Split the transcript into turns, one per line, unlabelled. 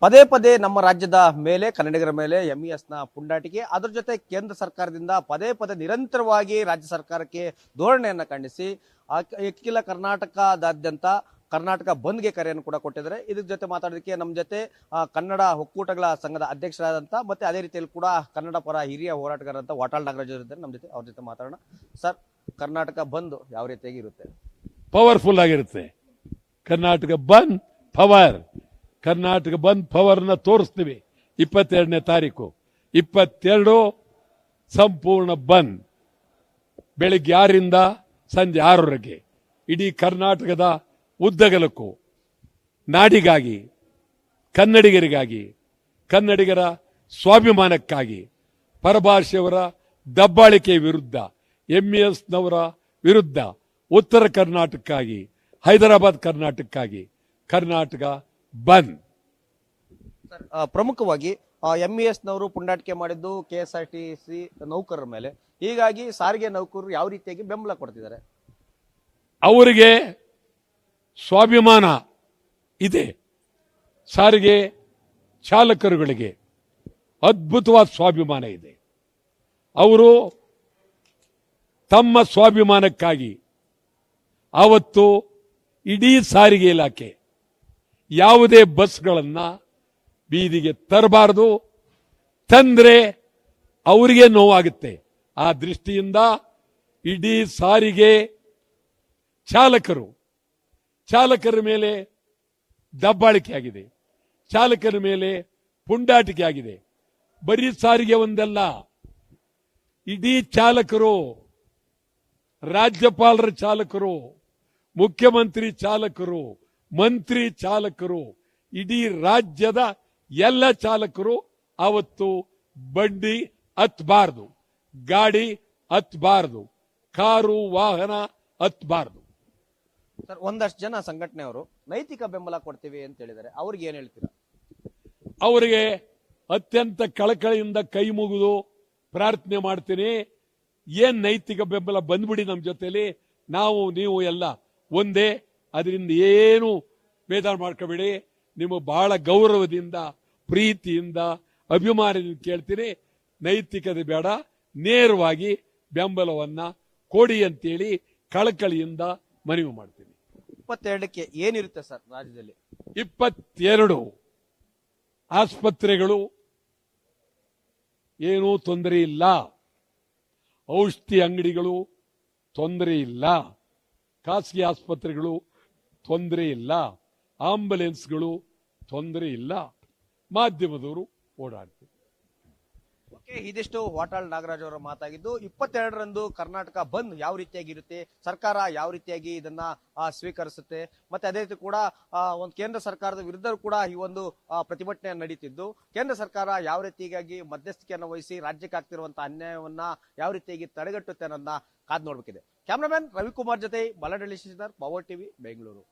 ಪದೇ ಪದೇ ನಮ್ಮ ರಾಜ್ಯದ ಮೇಲೆ ಕನ್ನಡಿಗರ ಮೇಲೆ ಎಂಇಎಸ್ನ ಪುಂಡಾಟಿಕೆ, ಅದರ ಜೊತೆ ಕೇಂದ್ರ ಸರ್ಕಾರದಿಂದ ಪದೇ ಪದೇ ನಿರಂತರವಾಗಿ ರಾಜ್ಯ ಸರ್ಕಾರಕ್ಕೆ ಧೋರಣೆಯನ್ನು ಖಂಡಿಸಿ ಅಖಿಲ ಕರ್ನಾಟಕದಾದ್ಯಂತ ಕರ್ನಾಟಕ ಬಂದ್ಗೆ ಕರೆಯನ್ನು ಕೂಡ ಕೊಟ್ಟಿದ್ದಾರೆ. ಇದ್ರ ಜೊತೆ ಮಾತಾಡೋದಕ್ಕೆ ನಮ್ಮ ಜೊತೆ ಕನ್ನಡ ಒಕ್ಕೂಟಗಳ ಸಂಘದ ಅಧ್ಯಕ್ಷರಾದಂಥ ಮತ್ತೆ ಅದೇ ರೀತಿಯಲ್ಲಿ ಕೂಡ ಕನ್ನಡ ಪರ ಹಿರಿಯ ಹೋರಾಟಗಾರಂತ ವಾಟಾಳ್ ನಾಗರಾಜ್ ಇದ್ದಾರೆ ನಮ್ಮ ಜೊತೆ. ಅವ್ರ ಜೊತೆ ಮಾತಾಡೋಣ. ಸರ್, ಕರ್ನಾಟಕ ಬಂದ್ ಯಾವ ರೀತಿಯಾಗಿ ಇರುತ್ತೆ?
ಪವರ್ಫುಲ್ ಆಗಿರುತ್ತೆ. ಕರ್ನಾಟಕ ಬಂದ್ ಪವರ್. ಕರ್ನಾಟಕ ಬಂದ್ ಪವರ್ನ ತೋರಿಸ್ತೀವಿ. 22ನೇ ತಾರೀಕು 22 ಸಂಪೂರ್ಣ ಬಂದ್. ಬೆಳಿಗ್ಗೆ 6ರಿಂದ ಸಂಜೆ 6ರವರೆಗೆ ಇಡೀ ಕರ್ನಾಟಕದ ಉದ್ದಗಲಕ್ಕೂ ನಾಡಿಗಾಗಿ, ಕನ್ನಡಿಗರಿಗಾಗಿ, ಕನ್ನಡಿಗರ ಸ್ವಾಭಿಮಾನಕ್ಕಾಗಿ, ಪರಭಾಷೆಯವರ ದಬ್ಬಾಳಿಕೆ ವಿರುದ್ಧ, ಎಂಇಎಸ್ನವರ ವಿರುದ್ಧ, ಉತ್ತರ ಕರ್ನಾಟಕಕ್ಕಾಗಿ, ಹೈದರಾಬಾದ್ ಕರ್ನಾಟಕಕ್ಕಾಗಿ ಕರ್ನಾಟಕ ಬಂದ್.
ಪ್ರಮುಖವಾಗಿ ಎಂಇಎಸ್ನವರು ಪುಂಡಾಟಿಕೆ ಮಾಡಿದ್ದು ಕೆಎಸ್ಆರ್ಟಿಸಿ ನೌಕರರ ಮೇಲೆ. ಹೀಗಾಗಿ ಸಾರಿಗೆ ನೌಕರರು ಯಾವ ರೀತಿಯಾಗಿ ಬೆಂಬಲ ಕೊಡ್ತಿದ್ದಾರೆ?
ಅವರಿಗೆ ಸ್ವಾಭಿಮಾನ ಇದೆ. ಸಾರಿಗೆ ಚಾಲಕರುಗಳಿಗೆ ಅದ್ಭುತವಾದ ಸ್ವಾಭಿಮಾನ ಇದೆ. ಅವರು ತಮ್ಮ ಸ್ವಾಭಿಮಾನಕ್ಕಾಗಿ ಆವತ್ತು ಇಡೀ ಸಾರಿಗೆ ಇಲಾಖೆ ಯಾವುದೇ ಬಸ್ಗಳನ್ನ ಬೀದಿಗೆ ತರಬಾರದು, ತಂದ್ರೆ ಅವರಿಗೆ ನೋವಾಗುತ್ತೆ. ಆ ದೃಷ್ಟಿಯಿಂದ ಇಡೀ ಸಾರಿಗೆ ಚಾಲಕರ ಮೇಲೆ ದಬ್ಬಾಳಿಕೆ ಆಗಿದೆ, ಚಾಲಕರ ಮೇಲೆ ಪುಂಡಾಟಿಕೆ ಆಗಿದೆ. ಬರೀ ಸಾರಿಗೆ ಒಂದಲ್ಲ, ಇಡೀ ಚಾಲಕರು, ರಾಜ್ಯಪಾಲರ ಚಾಲಕರು, ಮುಖ್ಯಮಂತ್ರಿ ಚಾಲಕರು, ಮಂತ್ರಿ ಚಾಲಕರು, ಇಡೀ ರಾಜ್ಯದ ಎಲ್ಲ ಚಾಲಕರು ಅವತ್ತು ಬಂಡಿ ಹತ್ತಬಾರದು, ಗಾಡಿ ಹತ್ತಬಾರದು, ಕಾರು ವಾಹನ ಹತ್ತಬಾರದು.
ಸರ್, ಒಂದಷ್ಟು ಜನ ಸಂಘಟನೆಯವರು ನೈತಿಕ ಬೆಂಬಲ ಕೊಡ್ತೀವಿ ಅಂತ ಹೇಳಿದ್ದಾರೆ. ಅವ್ರಿಗೆ ಏನ್ ಹೇಳ್ತೀರಾ?
ಅವರಿಗೆ ಅತ್ಯಂತ ಕಳಕಳಿಯಿಂದ ಕೈ ಮುಗಿದು ಪ್ರಾರ್ಥನೆ ಮಾಡ್ತೀನಿ. ಏನ್ ನೈತಿಕ ಬೆಂಬಲ ಬಂದ್ಬಿಡಿ ನಮ್ಮ ಜೊತೆಲಿ, ನಾವು ನೀವು ಎಲ್ಲ ಒಂದೇ. ಅದರಿಂದ ಏನು ಬೇಜಾರು ಮಾಡ್ಕೋಬೇಡಿ. ನಿಮ್ಮ ಬಹಳ ಗೌರವದಿಂದ, ಪ್ರೀತಿಯಿಂದ, ಅಭಿಮಾನದಿಂದ ಕೇಳ್ತೀನಿ. ನೈತಿಕತೆ ಬೇಡ, ನೇರವಾಗಿ ಬೆಂಬಲವನ್ನ ಕೊಡಿ ಅಂತೇಳಿ ಕಳಕಳಿಯಿಂದ ಮನವಿ ಮಾಡ್ತೀನಿ.
22ಕ್ಕೆ ಏನಿರುತ್ತೆ ಸರ್ ರಾಜ್ಯದಲ್ಲಿ?
22 ಆಸ್ಪತ್ರೆಗಳು ಏನೂ ತೊಂದರೆ ಇಲ್ಲ, ಔಷಧಿ ಅಂಗಡಿಗಳು ತೊಂದರೆ ಇಲ್ಲ, ಖಾಸಗಿ ಆಸ್ಪತ್ರೆಗಳು ತೊಂದರೆ ಇಲ್ಲ, ಆಂಬುಲೆನ್ಸ್ಗಳು ತೊಂದರೆ ಇಲ್ಲ, ಮಾಧ್ಯಮದವರು ಓಡಾಡ್ತಾರೆ.
ಓಕೆ, ಇದಿಷ್ಟು ವಾಟಾಳ್ ನಾಗರಾಜ್ ಅವರ ಮಾತಾಗಿದ್ದು. 22ರಂದು ಕರ್ನಾಟಕ ಬಂದ್ ಯಾವ ರೀತಿಯಾಗಿರುತ್ತೆ, ಸರ್ಕಾರ ಯಾವ ರೀತಿಯಾಗಿ ಇದನ್ನ ಸ್ವೀಕರಿಸುತ್ತೆ, ಮತ್ತೆ ಅದೇ ರೀತಿ ಕೂಡ ಒಂದು ಕೇಂದ್ರ ಸರ್ಕಾರದ ವಿರುದ್ಧ ಕೂಡ ಈ ಒಂದು ಪ್ರತಿಭಟನೆ ನಡೀತಿದ್ದು, ಕೇಂದ್ರ ಸರ್ಕಾರ ಯಾವ ರೀತಿಯಾಗಿ ಮಧ್ಯಸ್ಥಿಕೆಯನ್ನು ವಹಿಸಿ ರಾಜ್ಯಕ್ಕೆ ಆಗ್ತಿರುವಂತಹ ಅನ್ಯಾಯವನ್ನ ಯಾವ ರೀತಿಯಾಗಿ ತಡೆಗಟ್ಟುತ್ತೆ ಅನ್ನೋದನ್ನ ಕಾದ್ ನೋಡ್ಬೇಕಿದೆ. ಕ್ಯಾಮರಾಮನ್ ರವಿಕುಮಾರ್ ಜೊತೆ ಬಲಡಳ್ಳಿ ಶ್ರೀಧರ್, ಪವರ್ ಟಿವಿ, ಬೆಂಗಳೂರು.